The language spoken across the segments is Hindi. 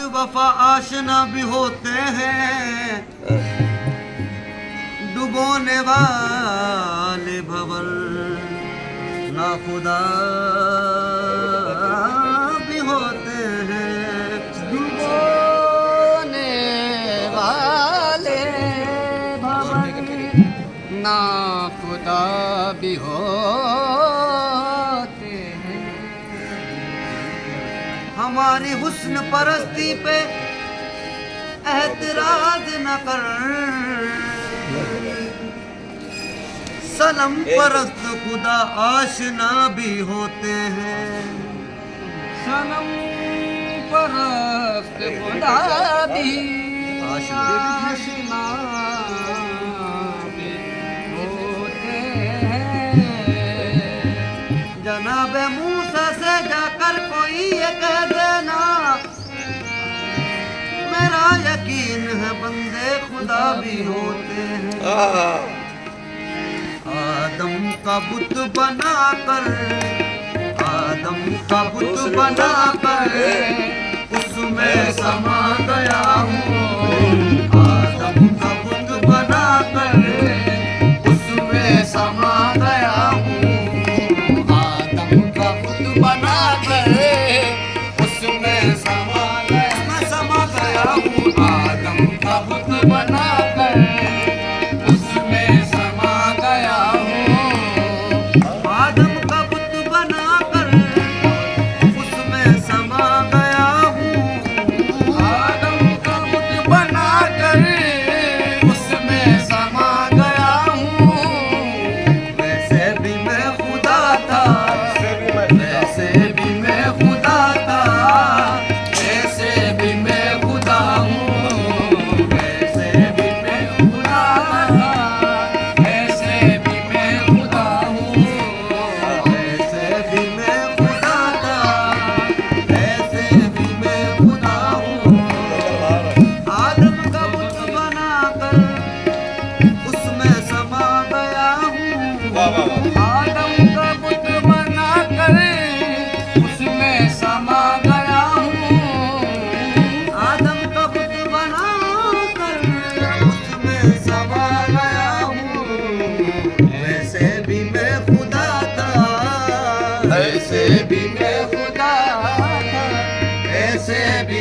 वफा आशना भी होते हैं, डुबोने वाले भंवर नाखुदा भी होते हैं। डुबोने वाले भंवर नाखुदा भी होते हैं। हमारी हुस्न परस्ती पे एतराज न कर, सनम परस्त खुदा आशना भी होते हैं। सनम परस्त खुदा भी आशना भी होते हैं। जनाब मूसा से जाकर कोई ये कह देना, मेरा यकीन है बंदे खुदा भी होते हैं। आदम का बुत बनाकर, आदम का बुत बनाकर उसमें समा गया हूँ। आदम का बुत बनाकर उसमें समा गया हूँ। आदम का बुत बनाकर उसमें समा गया, मैं समा गया हूँ। आदम का बुत बनाकर उसमें समा गया हूँ। आदम का बुत बनाकर उसमें समा गया हूँ। आदम का बुत बनाकर उसमें समा गया हूँ। वैसे भी मैं खुदा था, वैसे भी मैं खुदा था, वैसे भी मैं खुदा हूँ। वैसे भी मैं खुदा था, ऐसे भी मैं खुदा हूँ। वैसे भी मैं खुदा था, वैसे भी मैं खुदा हूँ। आदम का बुत बनाकर उसमें समा गया हूँ। आदम का बुत बनाकर उसमें समा गया हूँ। आदम का बुत बनाकर उसमें समा गया हूँ। वैसे भी मैं खुदा था, ऐसे भी मैं खुदा था, वैसे भी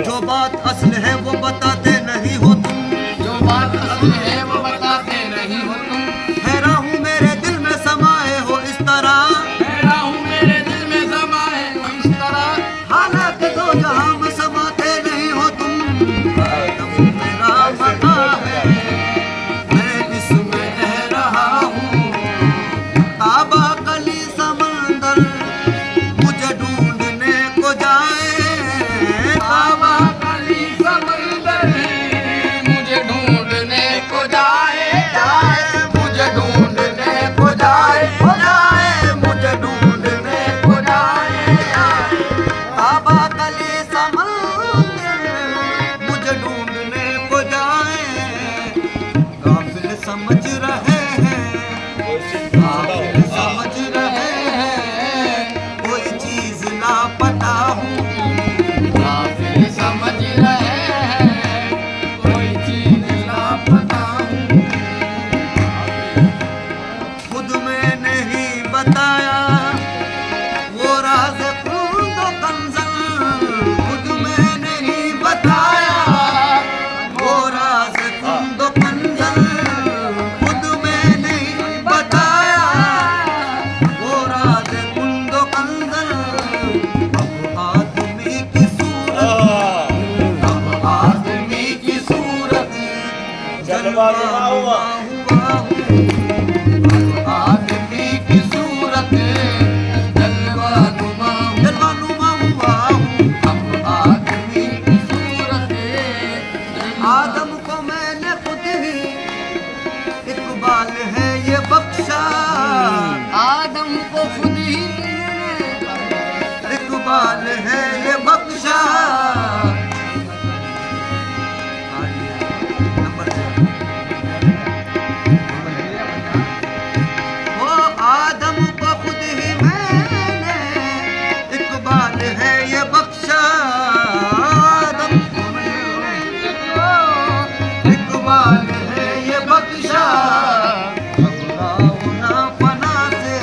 जो बात असल है वो बताते नहीं हो तुम, जो बात असल है वो बताते नहीं हो तुम। हैरान हूँ मेरे दिल में समाए हो इस तरह, हैरान हूँ मेरे दिल में समाए हो इस तरह। हालांकि दो जहां में समाते नहीं हो तुम। आदम मेरा मता है, मैं इसमें रह रहा हूँ। काबा कली समंदर मुझे ढूंढने को जाए, काबा काली समंदर मुझे ढूंढने को जाए, मुझे ढूंढने को जाए, मुझे ढूंढने को जाए। काबा कली समंदर मुझे ढूंढने को जाए। काफिल समझ रहे हैं, काफिल समझ रहे हैं, कोई चीज लापता हूँ। काफिर समझ रहे हैं कोई चीज लापता हूँ। खुद मैंने ही बताया वो राज खुद कंजल, खुद मैंने ही बताया वो राज खुद कंजल, खुद मैंने ही बताया वो राज खुद कंजल। अब आदमी की सूरत, अब आदमी की सूरत जलवा हुआ आदमी की सूरत जलवा नुमा हूँ, जलवानुमा हुआ हूँ। अब आदमी की सूरत आदम को मैंने खुद ही इकबाल है ये बख्शा, आदम को खुद ही इकबाल है ये बख्शा। वो आदम को खुद ही मैंने इकबाल है ये बख्शा, आदम को मैंने इकबाल है ये बख्शा। अल्लाह ना फना से